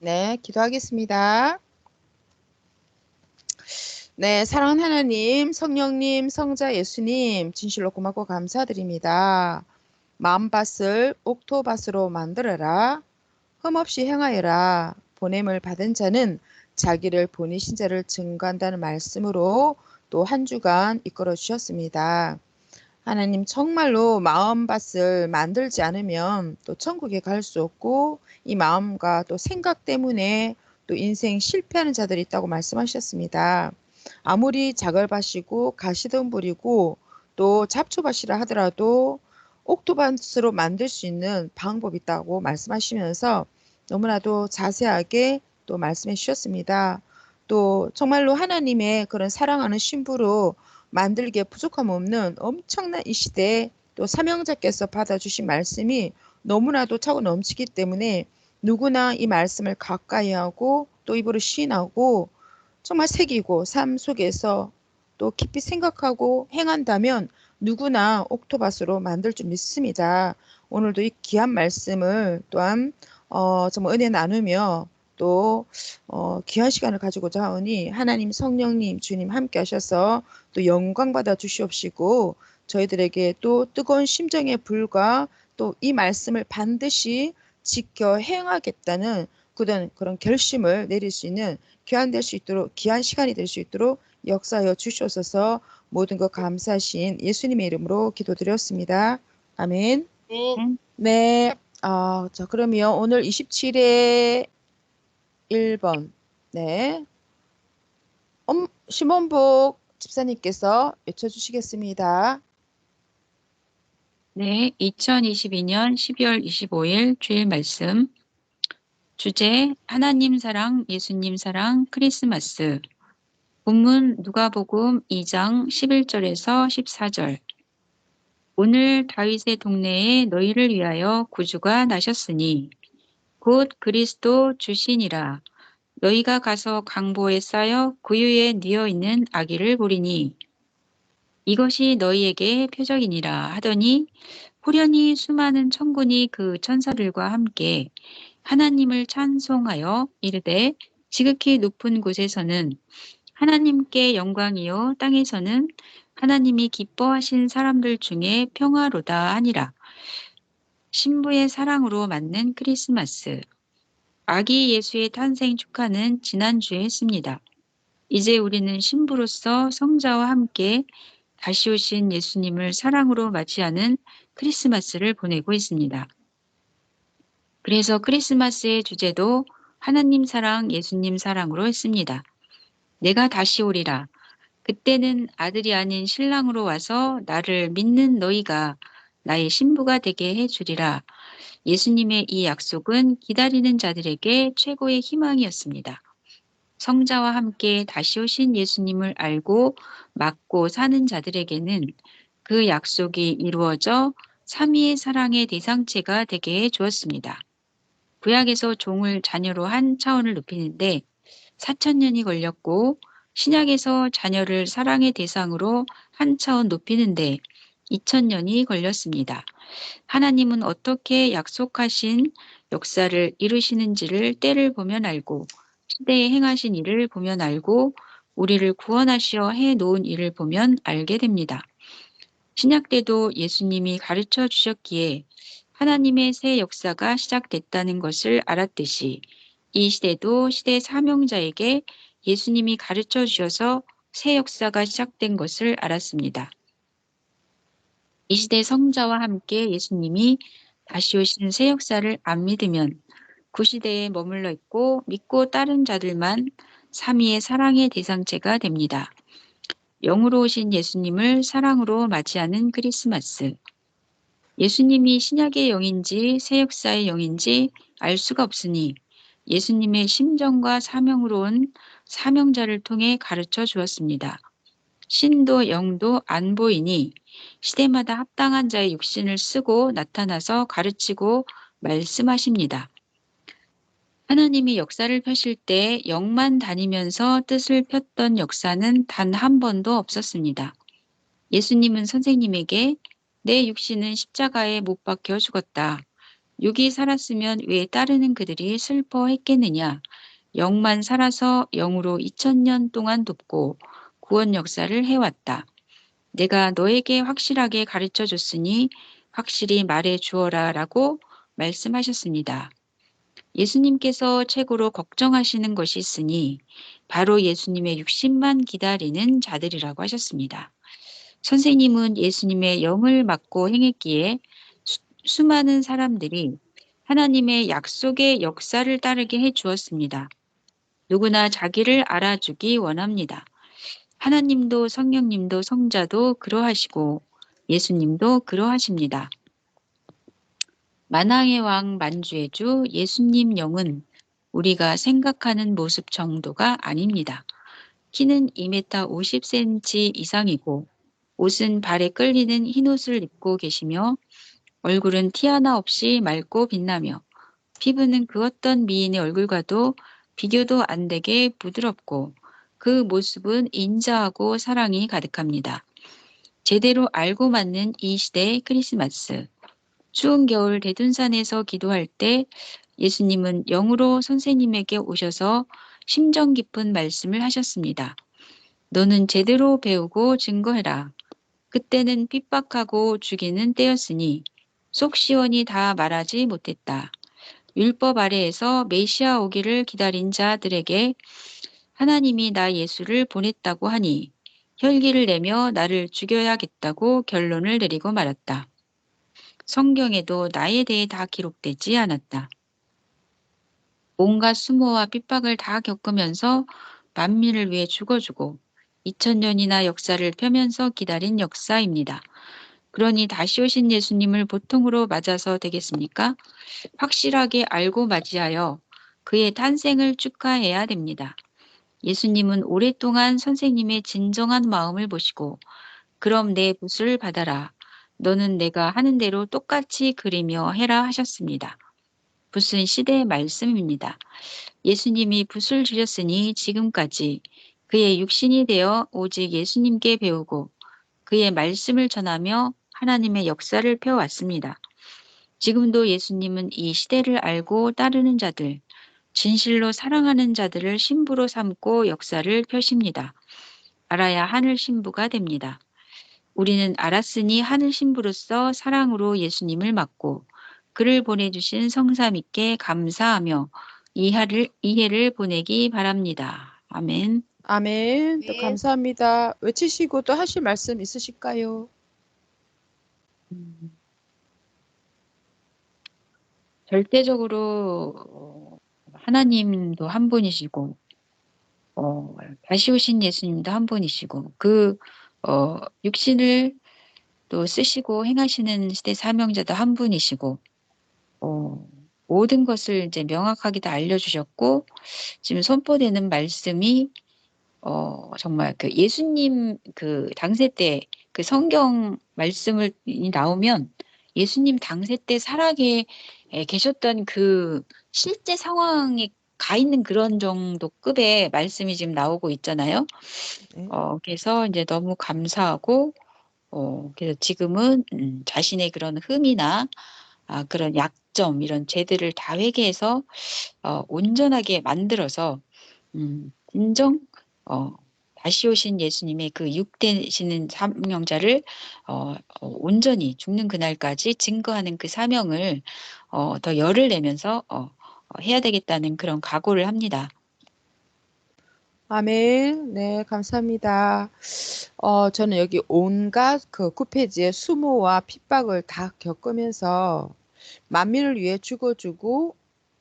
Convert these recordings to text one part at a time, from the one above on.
네, 기도하겠습니다. 네, 사랑하는 하나님, 성령님, 성자 예수님, 진실로 고맙고 감사드립니다. 마음밭을 옥토밭으로 만들어라. 흠없이 행하여라. 보냄을 받은 자는 자기를 보내신 자를 증거한다는 말씀으로 또 한 주간 이끌어 주셨습니다. 하나님 정말로 마음밭을 만들지 않으면 또 천국에 갈 수 없고 이 마음과 또 생각 때문에 또 인생 실패하는 자들이 있다고 말씀하셨습니다. 아무리 자갈밭이고 가시덤불이고 또 잡초밭이라 하더라도 옥토밭으로 만들 수 있는 방법이 있다고 말씀하시면서 너무나도 자세하게 또 말씀해 주셨습니다. 또 정말로 하나님의 그런 사랑하는 신부로 만들기에 부족함 없는 엄청난 이 시대에 또 사명자께서 받아주신 말씀이 너무나도 차고 넘치기 때문에 누구나 이 말씀을 가까이 하고 또 입으로 시인하고 정말 새기고 삶 속에서 또 깊이 생각하고 행한다면 누구나 옥토밭으로 만들 줄 믿습니다. 오늘도 이 귀한 말씀을 또한 정말 은혜 나누며 또 귀한 시간을 가지고자 하오니 하나님 성령님 주님 함께 하셔서 또 영광 받아 주시옵시고 저희들에게 또 뜨거운 심정의 불과 또 이 말씀을 반드시 지켜 행하겠다는 그런 결심을 내릴 수 있는 귀한 될 수 있도록 귀한 시간이 될 수 있도록 역사하여 주시옵소서. 모든 것 감사하신 예수님의 이름으로 기도드렸습니다. 아멘. 네. 네. 자, 그러면 오늘 27회 1번. 네. 심원복 집사님께서 외쳐주시겠습니다. 네, 2022년 12월 25일 주일 말씀. 주제, 하나님 사랑, 예수님 사랑, 크리스마스. 본문 누가복음 2장 11절에서 14절. 오늘 다윗의 동네에 너희를 위하여 구주가 나셨으니 곧 그리스도 주시니라. 너희가 가서 강보에 쌓여 구유에 뉘어 있는 아기를 보리니 이것이 너희에게 표적이니라 하더니 호련히 수많은 천군이 그 천사들과 함께 하나님을 찬송하여 이르되 지극히 높은 곳에서는 하나님께 영광이요 땅에서는 하나님이 기뻐하신 사람들 중에 평화로다 하니라. 신부의 사랑으로 맞는 크리스마스. 아기 예수의 탄생 축하는 지난주에 했습니다. 이제 우리는 신부로서 성자와 함께 다시 오신 예수님을 사랑으로 맞이하는 크리스마스를 보내고 있습니다. 그래서 크리스마스의 주제도 하나님 사랑, 예수님 사랑으로 했습니다. 내가 다시 오리라. 그때는 아들이 아닌 신랑으로 와서 나를 믿는 너희가 나의 신부가 되게 해주리라. 예수님의 이 약속은 기다리는 자들에게 최고의 희망이었습니다. 성자와 함께 다시 오신 예수님을 알고 맡고 사는 자들에게는 그 약속이 이루어져 삼위의 사랑의 대상체가 되게 해 주었습니다. 구약에서 종을 자녀로 한 차원을 높이는데 4,000년이 걸렸고 신약에서 자녀를 사랑의 대상으로 한 차원 높이는데 2,000년이 걸렸습니다. 하나님은 어떻게 약속하신 역사를 이루시는지를 때를 보면 알고 시대에 행하신 일을 보면 알고 우리를 구원하시어 해 놓은 일을 보면 알게 됩니다. 신약 때도 예수님이 가르쳐 주셨기에 하나님의 새 역사가 시작됐다는 것을 알았듯이 이 시대도 시대 사명자에게 예수님이 가르쳐 주셔서 새 역사가 시작된 것을 알았습니다. 이 시대 성자와 함께 예수님이 다시 오신 새 역사를 안 믿으면 그 시대에 머물러 있고 믿고 따른 자들만 삼위의 사랑의 대상체가 됩니다. 영으로 오신 예수님을 사랑으로 맞이하는 크리스마스. 예수님이 신약의 영인지 새 역사의 영인지 알 수가 없으니 예수님의 심정과 사명으로 온 사명자를 통해 가르쳐 주었습니다. 신도 영도 안 보이니 시대마다 합당한 자의 육신을 쓰고 나타나서 가르치고 말씀하십니다. 하나님이 역사를 펴실 때 영만 다니면서 뜻을 폈던 역사는 단 한 번도 없었습니다. 예수님은 선생님에게 내 육신은 십자가에 못 박혀 죽었다. 육이 살았으면 왜 따르는 그들이 슬퍼했겠느냐. 영만 살아서 영으로 2000년 동안 돕고 구원 역사를 해왔다. 내가 너에게 확실하게 가르쳐 줬으니 확실히 말해 주어라 라고 말씀하셨습니다. 예수님께서 최고로 걱정하시는 것이 있으니 바로 예수님의 육신만 기다리는 자들이라고 하셨습니다. 선생님은 예수님의 영을 맡고 행했기에 수많은 사람들이 하나님의 약속의 역사를 따르게 해 주었습니다. 누구나 자기를 알아주기 원합니다. 하나님도 성령님도 성자도 그러하시고 예수님도 그러하십니다. 만왕의 왕 만주의 주 예수님 영은 우리가 생각하는 모습 정도가 아닙니다. 키는 2m 50cm 이상이고 옷은 발에 끌리는 흰옷을 입고 계시며 얼굴은 티 하나 없이 맑고 빛나며 피부는 그 어떤 미인의 얼굴과도 비교도 안 되게 부드럽고 그 모습은 인자하고 사랑이 가득합니다. 제대로 알고 맞는 이 시대의 크리스마스. 추운 겨울 대둔산에서 기도할 때 예수님은 영으로 선생님에게 오셔서 심정 깊은 말씀을 하셨습니다. 너는 제대로 배우고 증거해라. 그때는 핍박하고 죽이는 때였으니 속 시원히 다 말하지 못했다. 율법 아래에서 메시아 오기를 기다린 자들에게 하나님이 나 예수를 보냈다고 하니 혈기를 내며 나를 죽여야겠다고 결론을 내리고 말았다. 성경에도 나에 대해 다 기록되지 않았다. 온갖 수모와 핍박을 다 겪으면서 만민을 위해 죽어주고 2000년이나 역사를 펴면서 기다린 역사입니다. 그러니 다시 오신 예수님을 보통으로 맞아서 되겠습니까? 확실하게 알고 맞이하여 그의 탄생을 축하해야 됩니다. 예수님은 오랫동안 선생님의 진정한 마음을 보시고 그럼 내 붓을 받아라. 너는 내가 하는 대로 똑같이 그리며 해라 하셨습니다. 붓은 시대의 말씀입니다. 예수님이 붓을 주셨으니 지금까지 그의 육신이 되어 오직 예수님께 배우고 그의 말씀을 전하며 하나님의 역사를 펴왔습니다. 지금도 예수님은 이 시대를 알고 따르는 자들, 진실로 사랑하는 자들을 신부로 삼고 역사를 펴십니다. 알아야 하늘 신부가 됩니다. 우리는 알았으니 하늘 신부로서 사랑으로 예수님을 맡고 그를 보내주신 성삼위께 감사하며 이해를 보내기 바랍니다. 아멘. 아멘. 또 감사합니다. 외치시고 또 하실 말씀 있으실까요? 절대적으로 하나님도 한 분이시고 다시 오신 예수님도 한 분이시고 그 육신을 또 쓰시고 행하시는 시대 사명자도 한 분이시고 모든 것을 이제 명확하게 다 알려주셨고 지금 선포되는 말씀이 정말 그 예수님 그 당세 때 그 성경 말씀을 나오면 예수님 당세 때 살아계 계셨던 그 실제 상황에 가 있는 그런 정도 급의 말씀이 지금 나오고 있잖아요. 네. 그래서 이제 너무 감사하고 그래서 지금은 자신의 그런 흠이나 그런 약점 이런 죄들을 다 회개해서 온전하게 만들어서 진정 다시 오신 예수님의 그 육되시는 사명자를 온전히 죽는 그날까지 증거하는 그 사명을 더 열을 내면서 해야 되겠다는 그런 각오를 합니다. 아멘. 네, 감사합니다. 저는 여기 온갖 그 9페이지의 수모와 핍박을 다 겪으면서 만민을 위해 죽어주고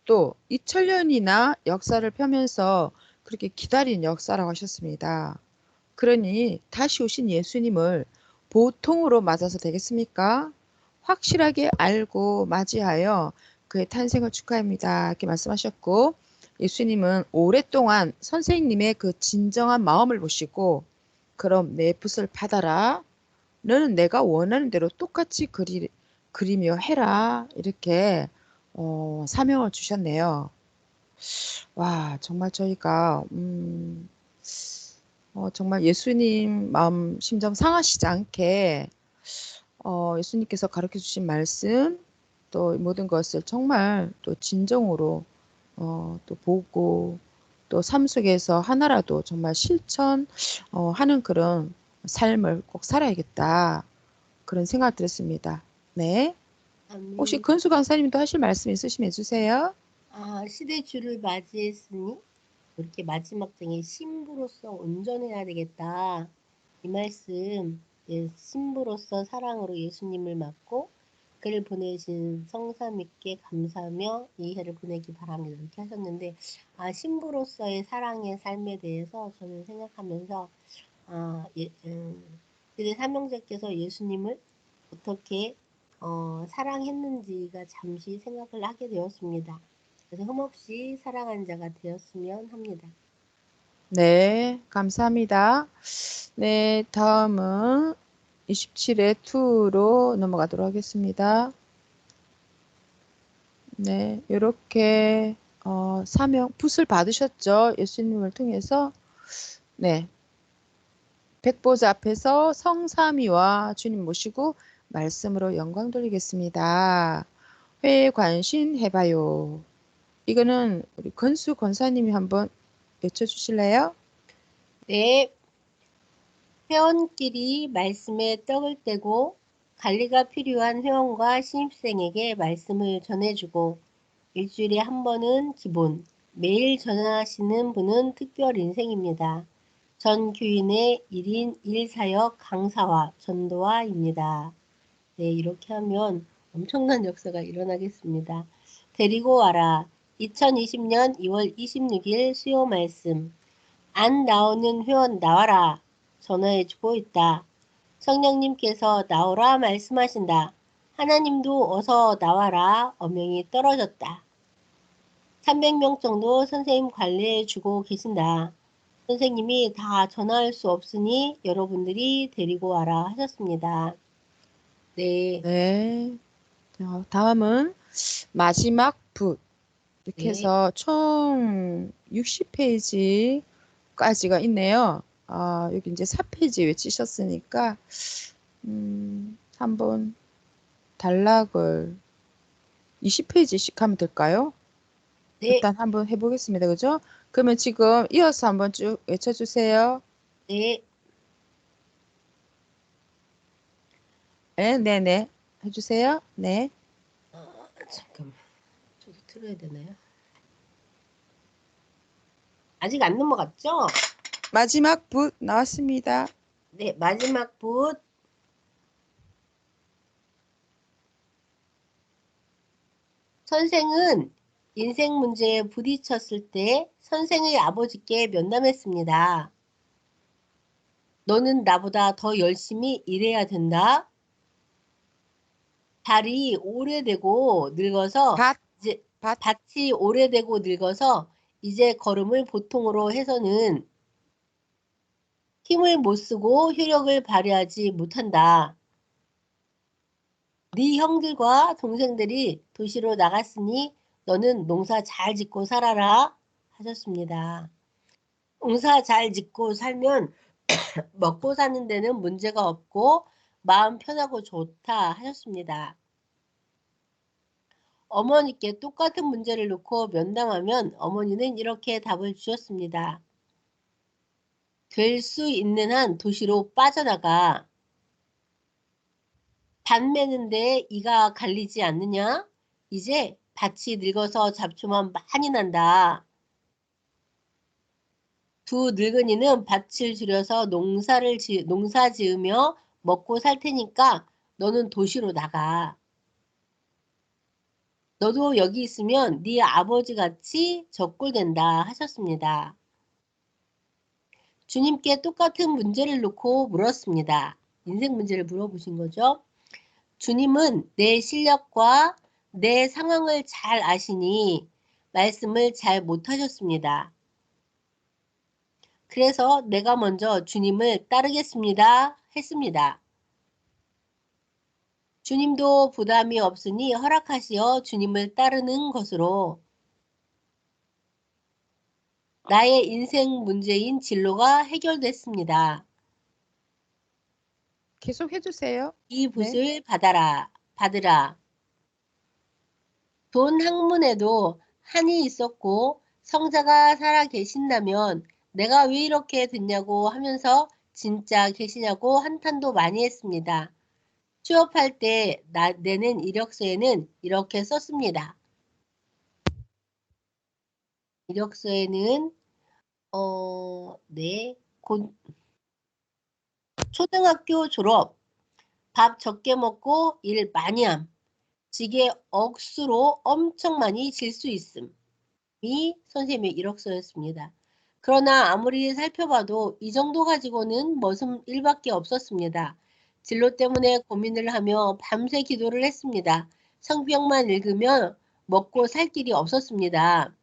또 2000년이나 역사를 펴면서 그렇게 기다린 역사라고 하셨습니다. 그러니 다시 오신 예수님을 보통으로 맞아서 되겠습니까? 확실하게 알고 맞이하여 그의 탄생을 축하합니다. 이렇게 말씀하셨고 예수님은 오랫동안 선생님의 그 진정한 마음을 보시고 그럼 내 붓을 받아라. 너는 내가 원하는 대로 똑같이 그리며 해라. 이렇게 사명을 주셨네요. 와, 정말 저희가 정말 예수님 마음 심정 상하시지 않게 예수님께서 가르쳐 주신 말씀 또 모든 것을 정말 또 진정으로 또 보고 또 삶 속에서 하나라도 정말 실천하는 그런 삶을 꼭 살아야겠다. 그런 생각 들었습니다. 네. 혹시 아멘. 근수 강사님도 하실 말씀 있으시면 해주세요. 시대 주를 맞이했으니 이렇게 마지막 장에 신부로서 온전해야 되겠다. 이 말씀, 신부로서 사랑으로 예수님을 맡고 그를 보내신 성삼위께 감사하며 이 해를 보내기 바랍니다. 이렇게 하셨는데, 신부로서의 사랑의 삶에 대해서 저는 생각하면서, 그대 삼형제께서 예수님을 어떻게 사랑했는지가 잠시 생각을 하게 되었습니다. 그래서 흠없이 사랑한 자가 되었으면 합니다. 네, 감사합니다. 네, 다음은 27회 2로 넘어가도록 하겠습니다. 네, 이렇게 사명 붓을 받으셨죠? 예수님을 통해서. 네, 백보자 앞에서 성삼위와 주님 모시고 말씀으로 영광 돌리겠습니다. 회에 관신 해봐요. 이거는 우리 건수 권사님이 한번 외쳐주실래요? 네, 회원끼리 말씀에 떡을 떼고 관리가 필요한 회원과 신입생에게 말씀을 전해주고 일주일에 한 번은 기본, 매일 전하시는 분은 특별 인생입니다. 전 교인의 1인 1사역 강사와 전도와입니다. 네, 이렇게 하면 엄청난 역사가 일어나겠습니다. 데리고 와라. 2020년 2월 26일 수요 말씀. 안 나오는 회원 나와라. 전화해주고 있다. 성령님께서 나오라 말씀하신다. 하나님도 어서 나와라. 어명이 떨어졌다. 300명 정도 선생님 관리해주고 계신다. 선생님이 다 전화할 수 없으니 여러분들이 데리고 와라 하셨습니다. 네, 네. 다음은 마지막 붓. 이렇게 네, 해서 총 60페이지까지가 있네요. 여기 이제 4페이지 외치셨으니까, 한번 단락을 20페이지씩 하면 될까요? 네, 일단 한번 해보겠습니다. 그죠? 그러면 지금 이어서 한번 쭉 외쳐주세요. 네. 네, 네, 네. 해주세요. 네. 잠깐만. 저도 틀어야 되나요? 아직 안 넘어갔죠? 마지막 붓 나왔습니다. 네, 마지막 붓. 선생은 인생 문제에 부딪혔을 때 선생의 아버지께 면담했습니다. 너는 나보다 더 열심히 일해야 된다. 발이 오래되고 늙어서 밭, 이제 밭. 밭이 오래되고 늙어서 이제 걸음을 보통으로 해서는 힘을 못 쓰고 효력을 발휘하지 못한다. 네 형들과 동생들이 도시로 나갔으니 너는 농사 잘 짓고 살아라 하셨습니다. 농사 잘 짓고 살면 먹고 사는 데는 문제가 없고 마음 편하고 좋다 하셨습니다. 어머니께 똑같은 문제를 놓고 면담하면 어머니는 이렇게 답을 주셨습니다. 될 수 있는 한 도시로 빠져나가. 밭 매는데 이가 갈리지 않느냐? 이제 밭이 늙어서 잡초만 많이 난다. 두 늙은이는 밭을 줄여서 농사 지으며 먹고 살 테니까 너는 도시로 나가. 너도 여기 있으면 네 아버지 같이 적골된다 하셨습니다. 주님께 똑같은 문제를 놓고 물었습니다. 인생 문제를 물어보신 거죠. 주님은 내 실력과 내 상황을 잘 아시니 말씀을 잘 못하셨습니다. 그래서 내가 먼저 주님을 따르겠습니다. 했습니다. 주님도 부담이 없으니 허락하시어 주님을 따르는 것으로 나의 인생 문제인 진로가 해결됐습니다. 계속 해주세요. 이 네. 붓을 받으라. 돈 학문에도 한이 있었고 성자가 살아 계신다면 내가 왜 이렇게 됐냐고 하면서 진짜 계시냐고 한탄도 많이 했습니다. 취업할 때 내는 이력서에는 이렇게 썼습니다. 이력서에는 초등학교 졸업, 밥 적게 먹고 일 많이 함, 지게 억수로 엄청 많이 질 수 있음. 이 선생님의 이력서였습니다. 그러나 아무리 살펴봐도 이 정도 가지고는 머슴 일밖에 없었습니다. 진로 때문에 고민을 하며 밤새 기도를 했습니다. 성경만 읽으면 먹고 살 길이 없었습니다.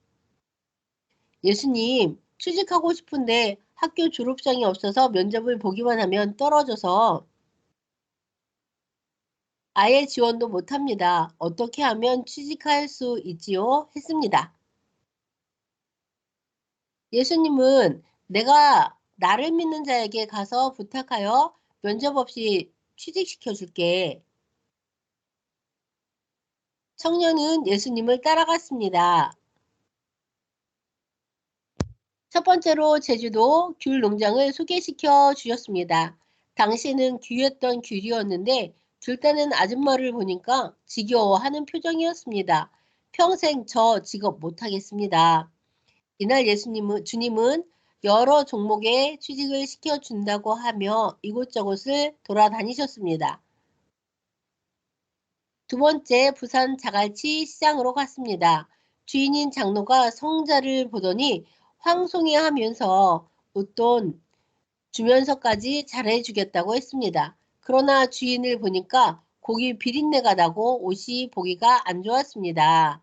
예수님, 취직하고 싶은데 학교 졸업장이 없어서 면접을 보기만 하면 떨어져서 아예 지원도 못합니다. 어떻게 하면 취직할 수 있지요? 했습니다. 예수님은 내가 나를 믿는 자에게 가서 부탁하여 면접 없이 취직시켜 줄게. 청년은 예수님을 따라갔습니다. 첫 번째로 제주도 귤 농장을 소개시켜 주셨습니다. 당시에는 귀했던 귤이었는데 귤 따는 아줌마를 보니까 지겨워하는 표정이었습니다. 평생 저 직업 못하겠습니다. 이날 주님은 여러 종목에 취직을 시켜준다고 하며 이곳저곳을 돌아다니셨습니다. 두 번째, 부산 자갈치 시장으로 갔습니다. 주인인 장로가 성자를 보더니 황송해하면서 웃돈 주면서까지 잘해주겠다고 했습니다. 그러나 주인을 보니까 고기 비린내가 나고 옷이 보기가 안 좋았습니다.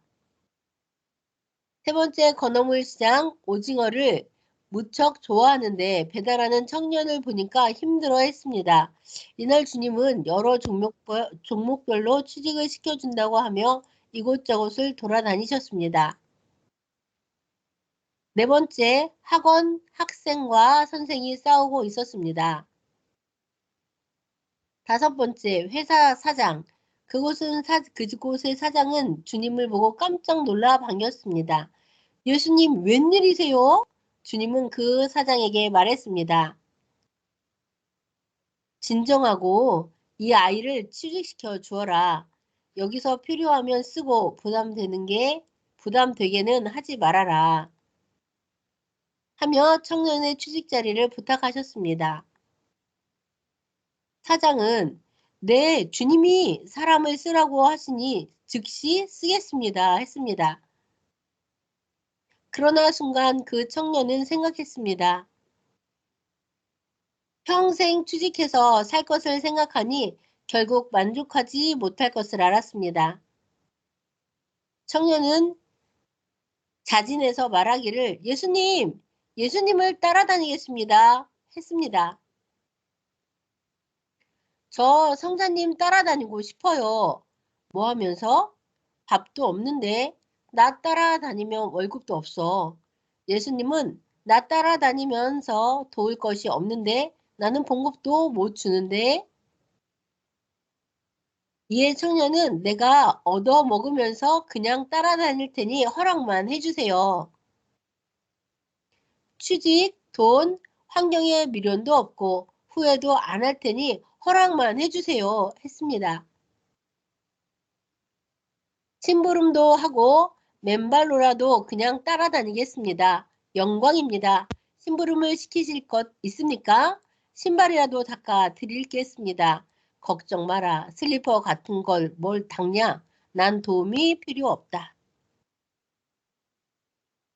세 번째, 건어물 시장 오징어를 무척 좋아하는데 배달하는 청년을 보니까 힘들어 했습니다. 이날 주님은 여러 종목별로 취직을 시켜준다고 하며 이곳저곳을 돌아다니셨습니다. 네 번째, 학원 학생과 선생이 싸우고 있었습니다. 다섯 번째, 회사 사장. 그곳의 사장은 주님을 보고 깜짝 놀라 반겼습니다. 예수님, 웬일이세요? 주님은 그 사장에게 말했습니다. 진정하고 이 아이를 취직시켜 주어라. 여기서 필요하면 쓰고 부담되게는 하지 말아라. 하며 청년의 취직 자리를 부탁하셨습니다. 사장은 네, 주님이 사람을 쓰라고 하시니 즉시 쓰겠습니다. 했습니다. 그러나 순간 그 청년은 생각했습니다. 평생 취직해서 살 것을 생각하니 결국 만족하지 못할 것을 알았습니다. 청년은 자진해서 말하기를 예수님을 따라다니겠습니다. 했습니다. 저 성자님 따라다니고 싶어요. 뭐 하면서? 밥도 없는데 나 따라다니면 월급도 없어. 예수님은 나 따라다니면서 도울 것이 없는데 나는 봉급도 못 주는데 이에 청년은 내가 얻어먹으면서 그냥 따라다닐 테니 허락만 해주세요. 취직, 돈, 환경에 미련도 없고 후회도 안 할 테니 허락만 해주세요. 했습니다. 심부름도 하고 맨발로라도 그냥 따라다니겠습니다. 영광입니다. 심부름을 시키실 것 있습니까? 신발이라도 닦아 드리겠습니다. 걱정 마라. 슬리퍼 같은 걸 뭘 닦냐? 난 도움이 필요 없다.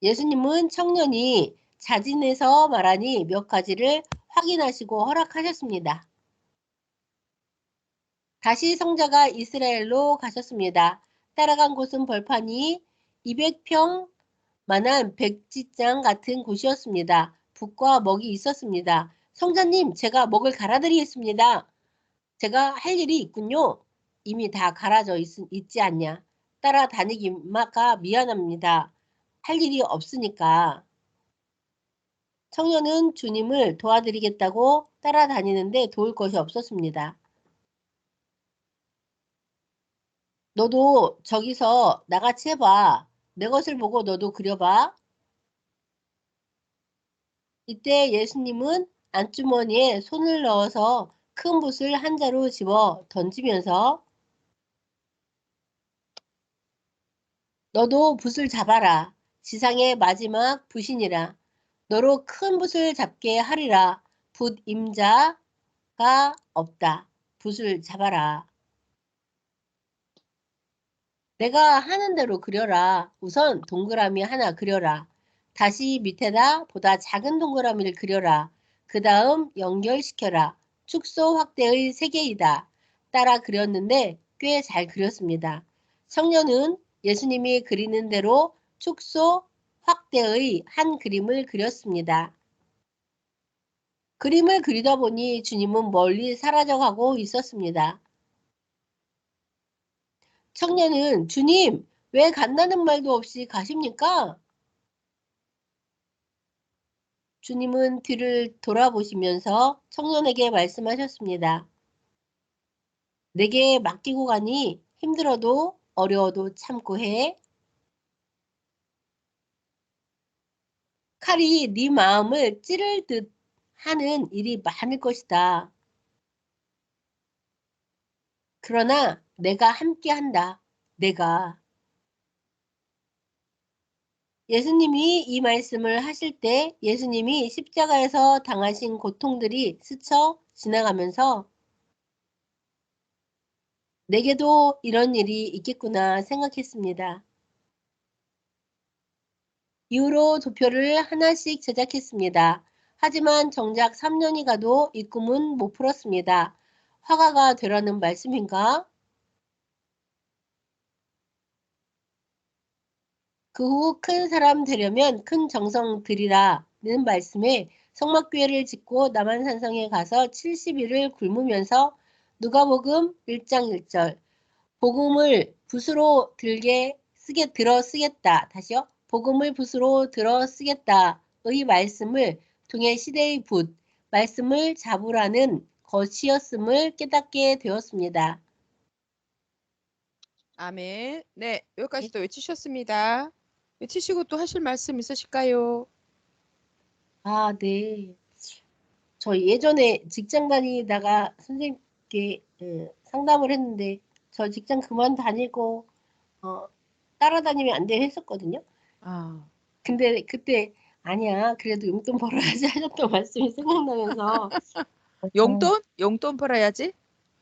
예수님은 청년이 자진해서 말하니 몇 가지를 확인하시고 허락하셨습니다. 다시 성자가 이스라엘로 가셨습니다. 따라간 곳은 벌판이 200평 만한 백지장 같은 곳이었습니다. 북과 먹이 있었습니다. 성자님, 제가 먹을 갈아드리겠습니다. 제가 할 일이 있군요. 이미 다 갈아져 있지 않냐. 따라다니기마가 미안합니다. 할 일이 없으니까. 청년은 주님을 도와드리겠다고 따라다니는데 도울 것이 없었습니다. 너도 저기서 나같이 해봐. 내 것을 보고 너도 그려봐. 이때 예수님은 안주머니에 손을 넣어서 큰 붓을 한 자루 집어 던지면서 너도 붓을 잡아라. 지상의 마지막 붓이니라. 너로 큰 붓을 잡게 하리라. 붓 임자가 없다. 붓을 잡아라. 내가 하는 대로 그려라. 우선 동그라미 하나 그려라. 다시 밑에다 보다 작은 동그라미를 그려라. 그 다음 연결시켜라. 축소 확대의 세계이다. 따라 그렸는데 꽤 잘 그렸습니다. 청년은 예수님이 그리는 대로 축소 확대의 한 그림을 그렸습니다. 그림을 그리다 보니 주님은 멀리 사라져가고 있었습니다. 청년은 주님, 왜 간다는 말도 없이 가십니까? 주님은 뒤를 돌아보시면서 청년에게 말씀하셨습니다. 내게 맡기고 가니 힘들어도 어려워도 참고 해. 칼이 네 마음을 찌를 듯 하는 일이 많을 것이다. 그러나 내가 함께 한다. 내가. 예수님이 이 말씀을 하실 때 예수님이 십자가에서 당하신 고통들이 스쳐 지나가면서 내게도 이런 일이 있겠구나 생각했습니다. 이후로 도표를 하나씩 제작했습니다. 하지만 정작 3년이 가도 이 꿈은 못 풀었습니다. 화가가 되라는 말씀인가? 그 후 큰 사람 되려면 큰 정성 들이라는 말씀에 성막교회를 짓고 남한산성에 가서 70일을 굶으면서 누가복음 1장 1절 복음을 붓으로 들어 쓰겠다. 다시요. 복음을 붓으로 들어 쓰겠다의 말씀을 통해 시대의 붓, 말씀을 잡으라는 것이었음을 깨닫게 되었습니다. 아멘. 네, 여기까지 또 외치셨습니다. 외치시고 또 하실 말씀 있으실까요? 아, 네. 저 예전에 직장 다니다가 선생님께 상담을 했는데 저 직장 그만 다니고 따라다니면 안 돼 했었거든요. 아, 근데 그때 아니야 그래도 용돈 벌어야지 하셨던 말씀이 생각나면서 용돈? 용돈 벌어야지?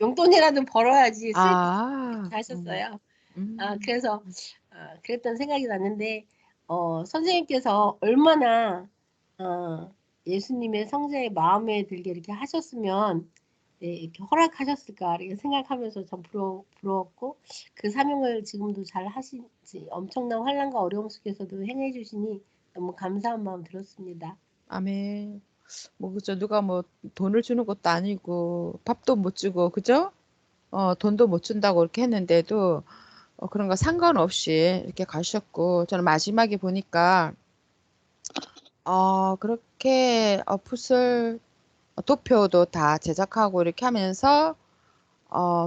용돈이라도 벌어야지 수입 아, 이렇게 하셨어요. 음. 그래서 그랬던 생각이 났는데 선생님께서 얼마나 예수님의 성자의 마음에 들게 이렇게 하셨으면 네, 이렇게 허락하셨을까 이렇게 생각하면서 참 부러웠고 그 사명을 지금도 잘 하시지 엄청난 환난과 어려움 속에서도 행해 주시니 너무 감사한 마음 들었습니다. 아멘. 뭐 그죠? 누가 뭐 돈을 주는 것도 아니고 밥도 못 주고 그죠? 돈도 못 준다고 이렇게 했는데도 그런 거 상관없이 이렇게 가셨고 저는 마지막에 보니까 그렇게 붓을 도표도 다 제작하고 이렇게 하면서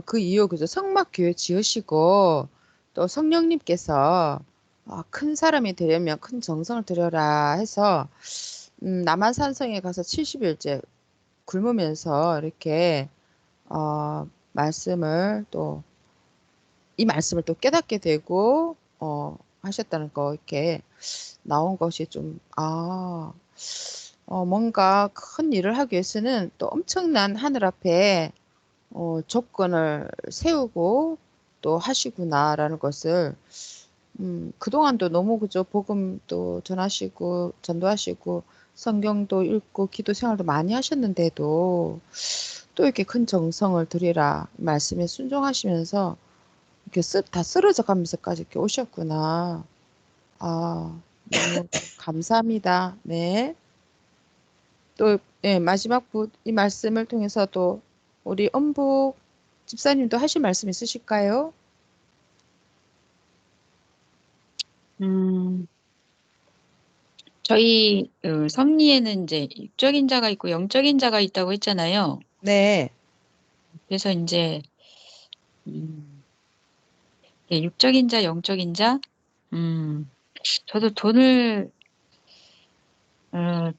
그 이후 그죠? 성막교회 지으시고 또 성령님께서 큰 사람이 되려면 큰 정성을 들여라 해서 남한산성에 가서 70일째 굶으면서 이렇게 말씀을 또 이 말씀을 또 깨닫게 되고 하셨다는 거 이렇게 나온 것이 좀 뭔가 큰 일을 하기 위해서는 또 엄청난 하늘 앞에 조건을 세우고 또 하시구나라는 것을 그동안도 너무 그죠 복음도 전하시고 전도하시고 성경도 읽고 기도 생활도 많이 하셨는데도 또 이렇게 큰 정성을 들이라 말씀에 순종하시면서 이렇게 다 쓰러져 가면서까지 이렇게 오셨구나. 너무 감사합니다. 네. 또 예, 마지막 이 말씀을 통해서 또 우리 엄복 집사님도 하실 말씀 있으실까요? 음, 저희 섭리에는 이제 육적인 자가 있고 영적인 자가 있다고 했잖아요. 네. 그래서 이제 음, 예, 육적인 자, 영적인 자. 저도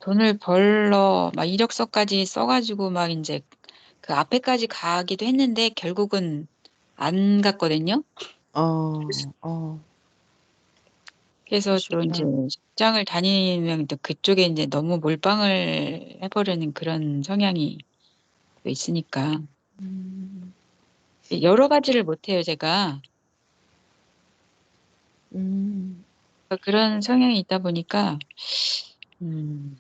돈을 벌러 막 이력서까지 써가지고 막 이제 그 앞에까지 가기도 했는데 결국은 안 갔거든요. 어, 그래서 또 이제 그러시구나. 직장을 다니면 또 그쪽에 이제 너무 몰빵을 해버리는 그런 성향이 또 있으니까 음, 여러 가지를 못해요, 제가. 음, 그런 성향이 있다 보니까 음,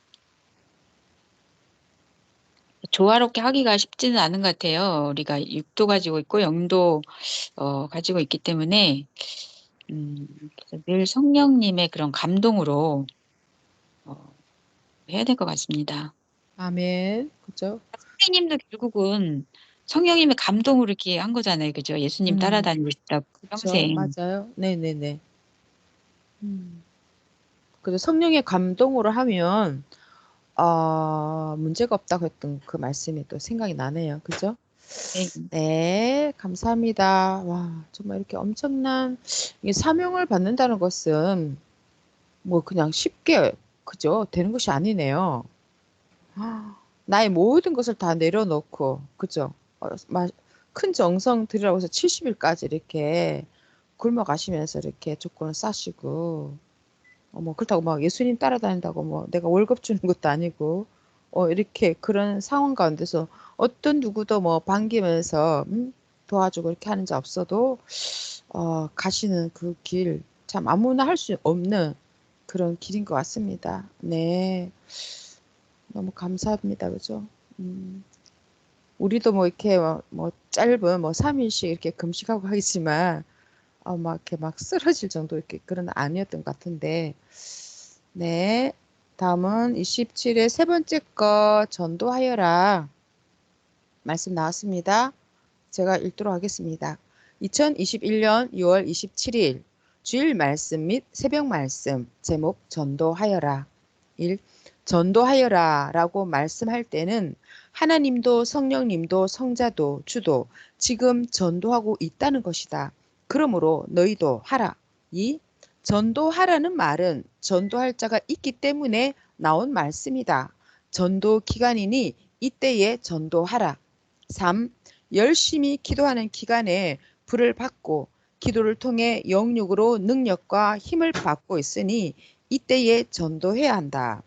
조화롭게 하기가 쉽지는 않은 것 같아요. 우리가 육도 가지고 있고 영도 가지고 있기 때문에 그래서 늘 성령님의 그런 감동으로 어, 해야 될 것 같습니다. 아멘. 그죠? 선생님도 결국은 성령님의 감동으로 이렇게 한 거잖아요. 그죠? 예수님 따라다니고 싶다고 그죠? 평생. 맞아요. 네네네. 음. 그죠? 성령의 감동으로 하면, 문제가 없다고 했던 그 말씀이 또 생각이 나네요. 그죠? 네. 네, 감사합니다. 와, 정말 이렇게 엄청난, 이게 사명을 받는다는 것은 뭐 그냥 쉽게, 그죠? 되는 것이 아니네요. 아, 나의 모든 것을 다 내려놓고, 그죠? 큰 정성 들이라고 해서 70일까지 이렇게 굶어가시면서 이렇게 조건을 싸시고, 뭐 그렇다고 막 예수님 따라다닌다고 뭐 내가 월급 주는 것도 아니고, 이렇게 그런 상황 가운데서 어떤 누구도 뭐 반기면서, 도와주고 이렇게 하는 자 없어도, 가시는 그 길, 참 아무나 할 수 없는 그런 길인 것 같습니다. 네. 너무 감사합니다. 그죠? 음, 우리도 뭐 이렇게 뭐 짧은 뭐 3일씩 이렇게 금식하고 하겠지만, 막 이렇게 막 쓰러질 정도 이렇게 그런 아니었던 것 같은데, 네. 다음은 27의 세 번째 거 전도하여라. 말씀 나왔습니다. 제가 읽도록 하겠습니다. 2021년 6월 27일 주일 말씀 및 새벽 말씀 제목 전도하여라. 1. 전도하여라 라고 말씀할 때는 하나님도 성령님도 성자도 주도 지금 전도하고 있다는 것이다. 그러므로 너희도 하라. 2. 전도하라는 말은 전도할 자가 있기 때문에 나온 말씀이다. 전도 기간이니 이때에 전도하라. 3. 열심히 기도하는 기간에 불을 받고 기도를 통해 영육으로 능력과 힘을 받고 있으니 이때에 전도해야 한다.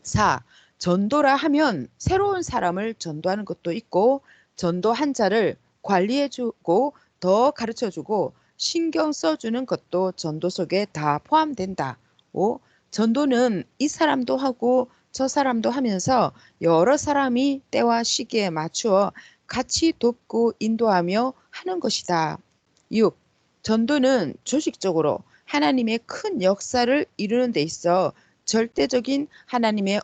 4. 전도라 하면 새로운 사람을 전도하는 것도 있고 전도한 자를 관리해주고 더 가르쳐주고 신경 써주는 것도 전도 속에 다 포함된다. 5. 전도는 이 사람도 하고 저 사람도 하면서 여러 사람이 때와 시기에 맞추어 같이 돕고 인도하며 하는 것이다. 6. 전도는 조직적으로 하나님의 큰 역사를 이루는 데 있어 절대적인 하나님의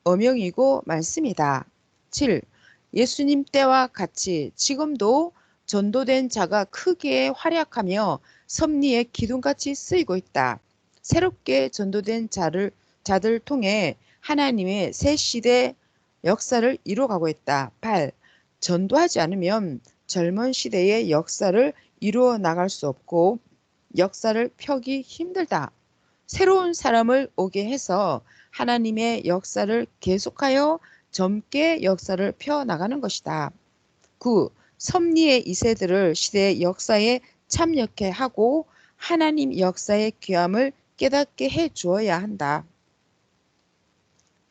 어명이고 말씀이다. 7. 예수님 때와 같이 지금도 전도된 자가 크게 활약하며 섭리의 기둥같이 쓰이고 있다. 새롭게 전도된 자들 통해 하나님의 새 시대 역사를 이루어가고 있다. 8. 전도하지 않으면 젊은 시대의 역사를 이루어 나갈 수 없고 역사를 펴기 힘들다. 새로운 사람을 오게 해서 하나님의 역사를 계속하여 젊게 역사를 펴나가는 것이다. 9. 섭리의 2세들을 시대의 역사에 참여케 하고 하나님 역사의 귀함을 깨닫게 해 주어야 한다.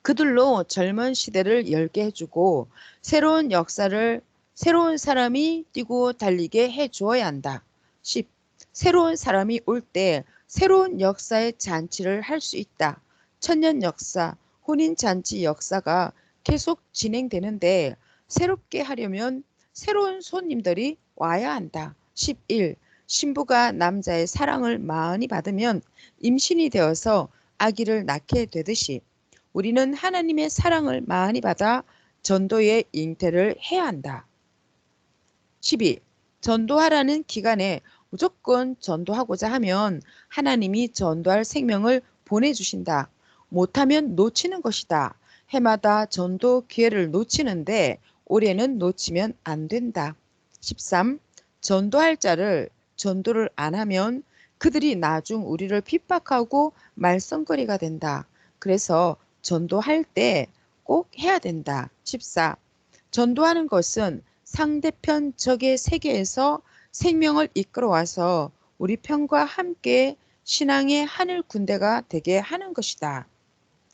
그들로 젊은 시대를 열게 해주고 새로운 사람이 뛰고 달리게 해 주어야 한다. 10. 새로운 사람이 올 때 새로운 역사의 잔치를 할 수 있다. 천년 역사, 혼인잔치 역사가 계속 진행되는데 새롭게 하려면 새로운 손님들이 와야 한다. 11. 신부가 남자의 사랑을 많이 받으면 임신이 되어서 아기를 낳게 되듯이 우리는 하나님의 사랑을 많이 받아 전도의 잉태를 해야 한다. 12. 전도하라는 기간에 무조건 전도하고자 하면 하나님이 전도할 생명을 보내주신다. 못하면 놓치는 것이다. 해마다 전도 기회를 놓치는데 올해는 놓치면 안 된다. 13. 전도할 자를 전도를 안 하면 그들이 나중 우리를 핍박하고 말썽거리가 된다. 그래서 전도할 때 꼭 해야 된다. 14. 전도하는 것은 상대편 적의 세계에서 생명을 이끌어와서 우리 편과 함께 신앙의 하늘 군대가 되게 하는 것이다.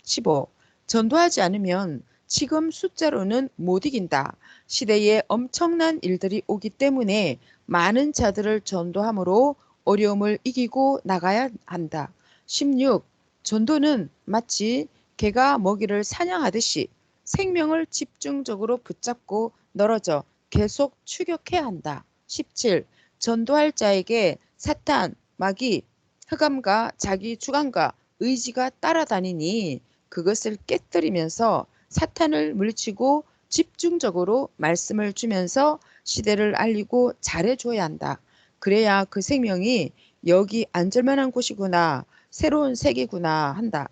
15. 전도하지 않으면 지금 숫자로는 못 이긴다. 시대에 엄청난 일들이 오기 때문에 많은 자들을 전도함으로 어려움을 이기고 나가야 한다. 16. 전도는 마치 개가 먹이를 사냥하듯이 생명을 집중적으로 붙잡고 늘어져 계속 추격해야 한다. 17. 전도할 자에게 사탄, 마귀, 흑암과 자기 주관과 의지가 따라다니니 그것을 깨뜨리면서 사탄을 물리치고 집중적으로 말씀을 주면서 시대를 알리고 잘해줘야 한다. 그래야 그 생명이 여기 앉을 만한 곳이구나, 새로운 세계구나 한다.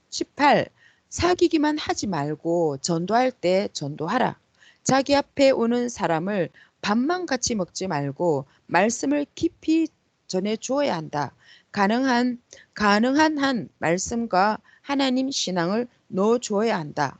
18. 사귀기만 하지 말고 전도할 때 전도하라. 자기 앞에 오는 사람을 밥만 같이 먹지 말고 말씀을 깊이 전해 주어야 한다. 가능한 한 말씀과 하나님 신앙을 넣어 주어야 한다.